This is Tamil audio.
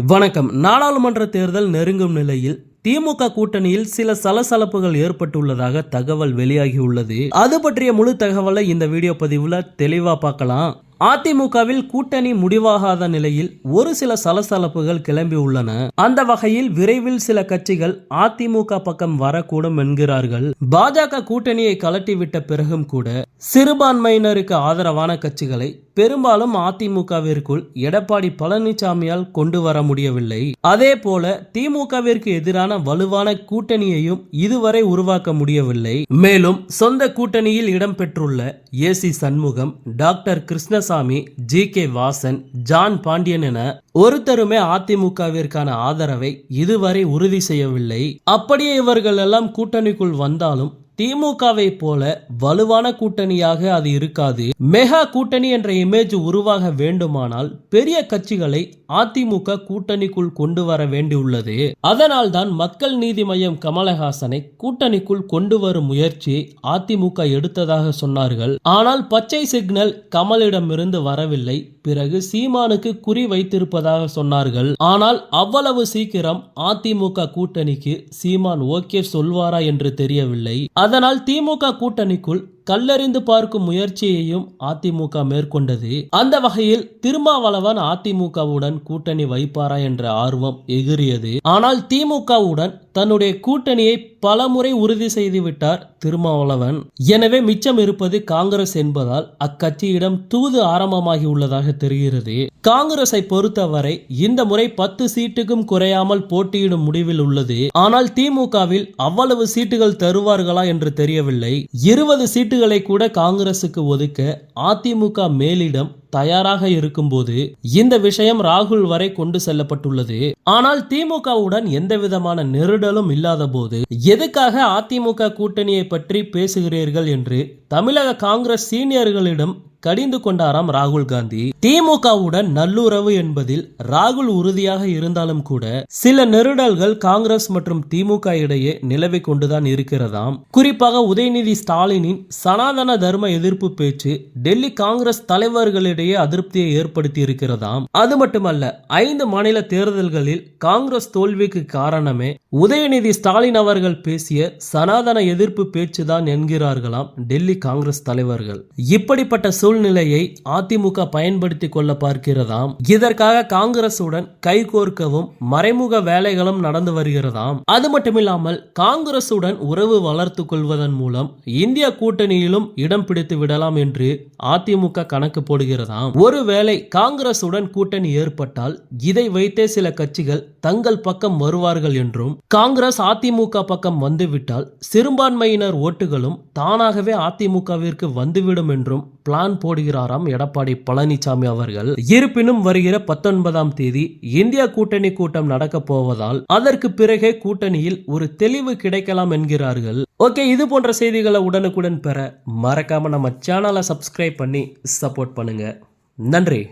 வணக்கம். நாடாளுமன்ற தேர்தல் நெருங்கும் நிலையில் திமுக கூட்டணியில் சில சலசலப்புகள் ஏற்பட்டுள்ளதாக தகவல் வெளியாகியுள்ளது. அது பற்றிய முழு தகவலை இந்த வீடியோ பதிவுல தெளிவா பார்க்கலாம். அதிமுகவில் கூட்டணி முடிவாகாத நிலையில் ஒரு சில சலசலப்புகள் கிளம்பி உள்ளன. அந்த வகையில் விரைவில் சில கட்சிகள் அதிமுக பக்கம் வரக்கூடும் என்கிறார்கள். பாஜக கூட்டணியை கலட்டிவிட்ட பிறகும் கூட சிறுபான்மையினருக்கு ஆதரவான கட்சிகளை பெரும்பாலும் அதிமுகவிற்குள் எடப்பாடி பழனிசாமியால் கொண்டு வர முடியவில்லை. அதே போல திமுகவிற்கு எதிரான வலுவான கூட்டணியையும் இதுவரை உருவாக்க முடியவில்லை. மேலும் சொந்த கூட்டணியில் இடம்பெற்றுள்ள AC Shanmugam, doctor Krishnasamy, GK. Vasan, John Pandian என ஒருத்தருமே அதிமுகவிற்கான ஆதரவை இதுவரை உறுதி செய்யவில்லை. அப்படியே இவர்கள் எல்லாம் கூட்டணிக்குள் வந்தாலும் திமுகவை போல வலுவான கூட்டணியாக அது இருக்காது. மெகா கூட்டணி என்ற இமேஜ் உருவாக வேண்டுமானால் பெரிய கட்சிகளை அதிமுக கூட்டணிக்குள் கொண்டு வர வேண்டியுள்ளது. அதனால் தான் மக்கள் நீதி மய்யம் கமலஹாசனை கூட்டணிக்குள் கொண்டு வரும் முயற்சியை அதிமுக எடுத்ததாக சொன்னார்கள். ஆனால் பச்சை சிக்னல் கமலிடமிருந்து வரவில்லை. பிறகு சீமானுக்கு குறி வைத்திருப்பதாக சொன்னார்கள். ஆனால் அவ்வளவு சீக்கிரம் அதிமுக கூட்டணிக்கு சீமான் ஓகே சொல்வாரா என்று தெரியவில்லை. அதனால் திமுக கூட்டணிக்குள் கல்லறிந்து பார்க்கும் முயற்சியையும் அதிமுக மேற்கொண்டது. அந்த வகையில் திருமாவளவன் அதிமுகவுடன் கூட்டணி வைப்பாரா என்ற ஆர்வம் எகிரியது. ஆனால் திமுகவுடன் தன்னுடைய கூட்டணியை பலமுறை உறுதி செய்துவிட்டார் திருமாவளவன். எனவே மிச்சம் இருப்பது காங்கிரஸ் என்பதால் அக்கட்சியிடம் தூது ஆரம்பமாகி உள்ளதாக தெரிகிறது. காங்கிரஸை பொறுத்தவரை இந்த முறை 10 சீட்டுக்கும் குறையாமல் போட்டியிடும் முடிவில் உள்ளது. ஆனால் திமுகவில் அவ்வளவு சீட்டுகள் தருவார்களா என்று தெரியவில்லை. 20 சீட்டுகளை கூட காங்கிரசுக்கு ஒதுக்க அதிமுக மேலிடம் தயாராக இருக்கும்போது இந்த விஷயம் ராகுல் வரை கொண்டு செல்லப்பட்டுள்ளது. ஆனால் திமுகவுடன் எந்த விதமான நெருடலும் இல்லாத போது எதுக்காக அதிமுக கூட்டணியை பற்றி பேசுகிறீர்கள் என்று தமிழக காங்கிரஸ் சீனியர்களிடம் கடிந்து கொண்டாராம் ராகுல் காந்தி. திமுகவுடன் நல்லுறவு என்பதில் ராகுல் உறுதியாக இருந்தாலும் கூட சில நெருடல்கள் காங்கிரஸ் மற்றும் திமுக இடையே நிலவி கொண்டுதான் இருக்கிறதாம். குறிப்பாக உதயநிதி ஸ்டாலினின் சனாதன தர்ம எதிர்ப்பு பேச்சு டெல்லி காங்கிரஸ் தலைவர்களிடையே அதிருப்தியை ஏற்படுத்தி இருக்கிறதாம். அது மட்டுமல்ல, 5 மாநில தேர்தல்களில் காங்கிரஸ் தோல்விக்கு காரணமே உதயநிதி ஸ்டாலின் அவர்கள் பேசிய சனாதன எதிர்ப்பு பேச்சுதான் என்கிறார்களாம் டெல்லி காங்கிரஸ் தலைவர்கள். இப்படிப்பட்ட சூழ்நிலையை அதிமுக பயன்படுத்தி கொள்ள பார்க்கிறதாம். இதற்காக காங்கிரசுடன் கைகோர்க்கவும் மறைமுக வேலைகளும் நடந்து வருகிறதாம். அது மட்டுமில்லாமல் காங்கிரசுடன் உறவு வளர்த்து கொள்வதன் மூலம் இந்திய கூட்டணியிலும் இடம் பிடித்து விடலாம் என்று அதிமுக கணக்கு போடுகிறதாம். ஒருவேளை காங்கிரசுடன் கூட்டணி ஏற்பட்டால் இதை வைத்தே சில கட்சிகள் தங்கள் பக்கம் வருவார்கள் என்றும், காங்கிரஸ் அதிமுக பக்கம் வந்துவிட்டால் சிறுபான்மையினர் ஓட்டுகளும் தானாகவே அதிமுகவிற்கு வந்துவிடும் என்றும் பிளான் போடுகிறாராம் எடப்பாடி பழனிசாமி அவர்கள். இருப்பினும் வருகிற 19ஆம் தேதி இந்தியா கூட்டணி கூட்டம் நடக்க போவதால் அதற்கு பிறகே கூட்டணியில் ஒரு தெளிவு கிடைக்கலாம் என்கிறார்கள். ஓகே, இது போன்ற செய்திகளை உடனுக்குடன் பெற மறக்காம நம்ம சேனலை சப்ஸ்கிரைப் பண்ணி சப்போர்ட் பண்ணுங்க. நன்றி.